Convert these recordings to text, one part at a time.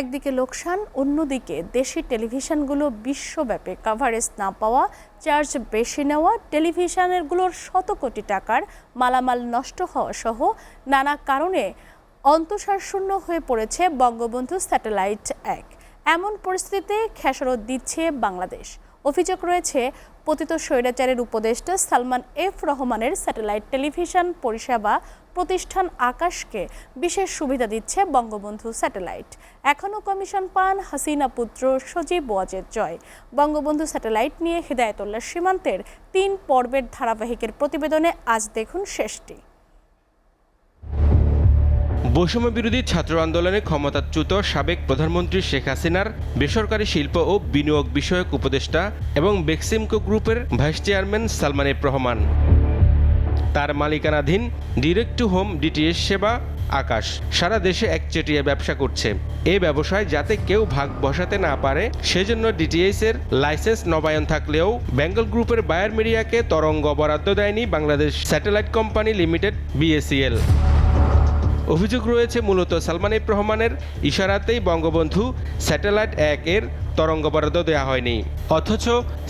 একদিকে লোকসান, অন্যদিকে দেশি টেলিভিশনগুলো বিশ্বব্যাপী কাভারেজ না পাওয়া, চার্জ বেশি নেওয়া, টেলিভিশনগুলোর শত কোটি টাকার মালামাল নষ্ট হওয়া সহ নানা কারণে অন্তঃসারশূন্য হয়ে পড়েছে বঙ্গবন্ধু স্যাটেলাইট ১। এমন পরিস্থিতিতে খেসারত দিচ্ছে বাংলাদেশ। অভিযোগ রয়েছে, পতিত স্বৈরাচারের উপদেষ্টা সালমান এফ রহমানের স্যাটেলাইট টেলিভিশন পরিষেবা প্রতিষ্ঠান আকাশকে বিশেষ সুবিধা দিচ্ছে বঙ্গবন্ধু স্যাটেলাইট। এখনও কমিশন পান হাসিনা পুত্র সজীব ওয়াজেদ জয়। বঙ্গবন্ধু স্যাটেলাইট নিয়ে হিদায়াতুল্লাহ সীমান্তের ৩ পর্বের ধারাবাহিকের প্রতিবেদনে আজ দেখুন শেষটি। বৈষম্য বিরোধী ছাত্র আন্দোলনে ক্ষমতাচ্যুত সাবেক প্রধানমন্ত্রী শেখ হাসিনার বেসরকারি শিল্প ও বিনিয়োগ বিষয়ক উপদেষ্টা এবং বেক্সিমকো গ্রুপের vice chairman Salman F Rahman. তার মালিকানাধীন ডিরেক্ট টু হোম ডিটিএইচ সেবা আকাশ সারা দেশে একচেটিয়া ব্যবসা করছে। এই ব্যবসায় যাতে কেউ ভাগ বসাতে না পারে সেজন্য ডিটিএইচ এর লাইসেন্স নবায়ন থাকলেও বেঙ্গল গ্রুপের বায়ার মিডিয়াকে তরঙ্গ বরাদ্দ দেয়নি Bangladesh satellite company limited BSEL। অভিযোগ রয়েছে মূলত সালমান এফ রহমানের ইশারাতেই বঙ্গবন্ধু স্যাটেলাইট ১ এর তরঙ্গ বরাদ্দ দেওয়া হয়নি, অথচ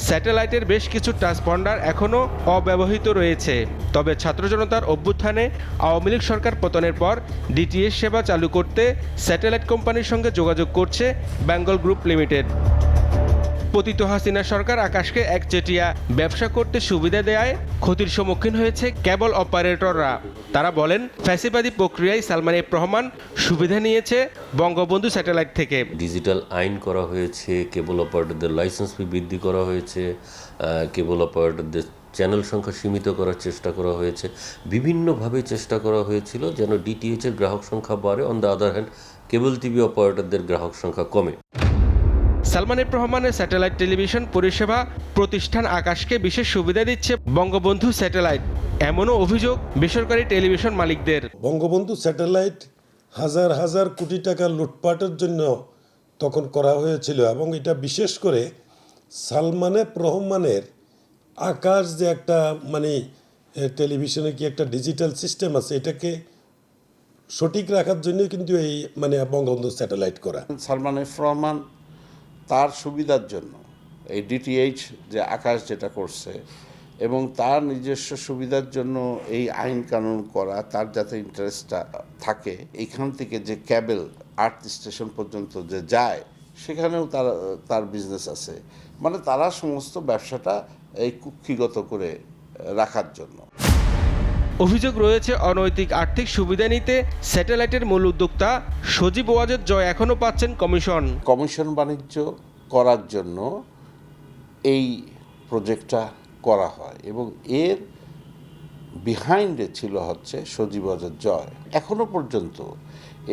স্যাটেলাইটের বেশ কিছু ট্রান্সপন্ডার এখনও অব্যবহৃত রয়েছে। তবে ছাত্র জনতার অভ্যুত্থানে আওয়ামী লীগ সরকার পতনের পর ডিটিএইচ সেবা চালু করতে স্যাটেলাইট কোম্পানির সঙ্গে যোগাযোগ করছে বেঙ্গল গ্রুপ লিমিটেড। পতিত হাসিনা সরকার আকাশকে একচেটিয়া ব্যবসা করতে সুবিধা দেয়ায় ক্ষতির সম্মুখীন হয়েছে কেবল অপারেটররা। তারা বলেন, ফ্যাসিবাদী প্রক্রিয়ায় সালমান এফ রহমান সুবিধা নিয়েছে বঙ্গবন্ধু স্যাটেলাইট থেকে। ডিজিটাল আইন করা হয়েছে, কেবল অপারেটরদের লাইসেন্স ফি বৃদ্ধি করা হয়েছে, কেবল অপারেটরদের চ্যানেল সংখ্যা সীমিত করার চেষ্টা করা হয়েছে, বিভিন্নভাবে চেষ্টা করা হয়েছিল যেন ডিটিএইচের গ্রাহক সংখ্যা বাড়ে, on the other hand cable TV অপারেটরদের গ্রাহক সংখ্যা কমে। সালমান এফ রহমানের স্যাটেলাইট টেলিভিশন পরিষেবা প্রতিষ্ঠান আকাশকে বিশেষ সুবিধা দিচ্ছে বঙ্গবন্ধু স্যাটেলাইট, এমনও অভিযোগ বেসরকারি টেলিভিশন মালিকদের। বঙ্গবন্ধু স্যাটেলাইট হাজার হাজার কোটি টাকা লুটপাটের জন্য তখন করা হয়েছিল, এবং এটা বিশেষ করে সালমান এফ রহমানের আকাশ যে একটা টেলিভিশনে কি একটা ডিজিটাল সিস্টেম আছে, এটাকে সঠিক রাখার জন্য কিন্তু এই বঙ্গবন্ধু স্যাটেলাইট করা। সালমান এফ রহমান তার সুবিধার জন্য এই ডিটিএইচ যে আকাশ যেটা করছে এবং তার নিজস্ব সুবিধার জন্য এই আইন কানুন করা, তার যাতে ইন্টারেস্টটা থাকে, এইখান থেকে যে ক্যাবেল আর্থ স্টেশন পর্যন্ত যে যায় সেখানেও তার বিজনেস আছে, তারা সমস্ত ব্যবসাটা এই কুক্ষিগত করে রাখার জন্য। অভিযোগ রয়েছে, অনৈতিক আর্থিক সুবিধা নিতে স্যাটেলাইটের মূল উদ্যোক্তা সজীব ওয়াজেদ জয় এখনও পাচ্ছেন কমিশন বাণিজ্য করার জন্য এই প্রজেক্টটা করা হয় এবং এর বিহাইন্ডে ছিল হচ্ছে সজীব ওয়াজেদ জয়। এখনো পর্যন্ত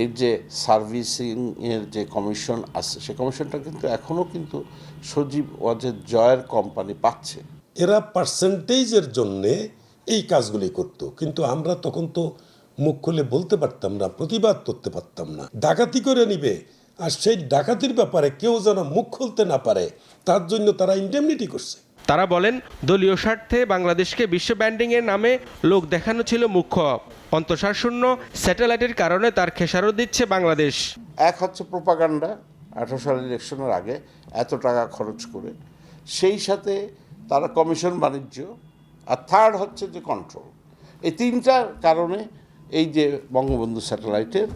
এর যে সার্ভিসিং এর যে কমিশন আছে সে কমিশনটা কিন্তু এখনো সজীব ওয়াজেদ জয়ের কোম্পানি পাচ্ছে। এরা পার্সেন্টেজের জন্যে এই কাজগুলি করতো, কিন্তু আমরা তখন তো মুখ খুলে বলতে পারতাম না, প্রতিবাদ করতে পারতাম না। ডাকাতি করে নিবে, আর সেই ডাকাতির ব্যাপারে কেউ যেন মুখ খুলতে না পারে তার জন্য তারা ইন্ডেমনিটি করছে। তারা বলেন, দলীয় স্বার্থে বাংলাদেশকে বিশ্ব ব্র্যান্ডিংয়ের নামে লোক দেখানো ছিল মুখ্য। অন্তঃসারশূন্য স্যাটেলাইটের কারণে তার খেসারত দিচ্ছে বাংলাদেশ। এক হচ্ছে প্রোপাগান্ডা, 18 সালের ইলেকশনের আগে এত টাকা খরচ করে, সেই সাথে তারা কমিশন বাণিজ্য, আর থার্ড হচ্ছে যে কন্ট্রোল। এই তিনটার কারণে এই যে বঙ্গবন্ধু স্যাটেলাইটের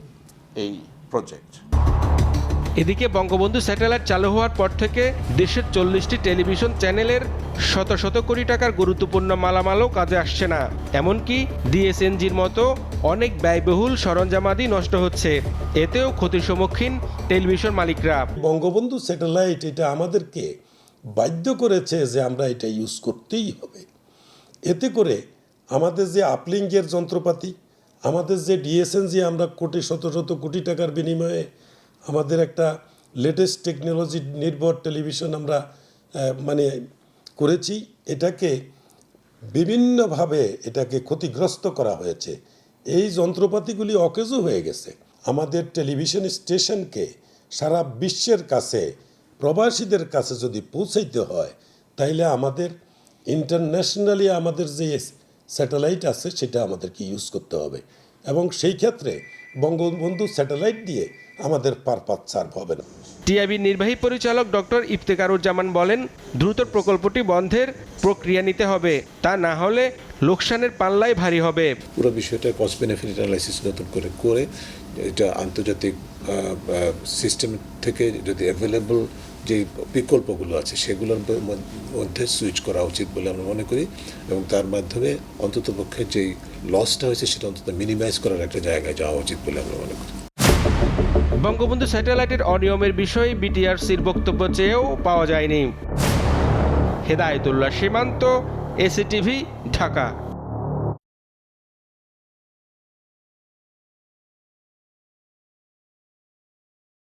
এই প্রজেক্ট। এদিকে বঙ্গবন্ধু স্যাটেলাইট চালু হওয়ার পর থেকে দেশের 40টি টেলিভিশন চ্যানেলের শত শত কোটি টাকার গুরুত্বপূর্ণ মালামালও কাজে আসছে না। এমনকি DSNG'র মতো অনেক ব্যয়বহুল সরঞ্জামাদি নষ্ট হচ্ছে। এতেও ক্ষতির সম্মুখীন টেলিভিশন মালিকরা। বঙ্গবন্ধু স্যাটেলাইট এটা আমাদেরকে বাধ্য করেছে যে আমরা এটা ইউজ করতেই হবে। এতে করে আমাদের যে আপলিঙ্কের যন্ত্রপাতি, আমাদের যে DSNG, আমরা শত শত কোটি টাকার বিনিময়ে আমাদের একটা লেটেস্ট টেকনোলজি নির্ভর টেলিভিশন আমরা করেছি, এটাকে বিভিন্নভাবে এটাকে ক্ষতিগ্রস্ত করা হয়েছে। এই যন্ত্রপাতিগুলি অকেজো হয়ে গেছে। আমাদের টেলিভিশন স্টেশনকে সারা বিশ্বের কাছে, প্রবাসীদের কাছে যদি পৌঁছাইতে হয়, তাইলে আমাদের ইন্টারন্যাশনালি আমাদের যে স্যাটেলাইট আছে সেটা আমাদেরকে ইউজ করতে হবে, এবং সেই ক্ষেত্রে বঙ্গবন্ধু স্যাটেলাইট দিয়ে আমাদের পারপাত সার্ভ হবে না। টিআইবির নির্বাহী পরিচালক ডক্টর ইফতেখারুজ্জামান বলেন, দ্রুত প্রকল্পটি বন্ধের প্রক্রিয়া নিতে হবে, তা না হলে লোকসানের পাল্লায় ভারী হবে। পুরো বিষয়টা কস্ট বেনিফিট অ্যানালাইসিস নতুন করে এটা আন্তর্জাতিক সিস্টেম থেকে যদি অ্যাভেলেবল যে বিকল্পগুলো আছে সেগুলোর মধ্যে সুইচ করা উচিত বলে আমরা মনে করি, এবং তার মাধ্যমে অন্ততপক্ষে যেই লসটা হয়েছে সেটা অন্তত মিনিমাইজ করার একটা জায়গায় যাওয়া উচিত বলে আমরা মনে করি। বঙ্গবন্ধু স্যাটেলাইটের অনিয়মের বিষয়ে বিটিআরসির বক্তব্য চেয়েও পাওয়া যায়নি। হেদায়েতুল্লাহ সীমান্ত, এসিটিভি, ঢাকা।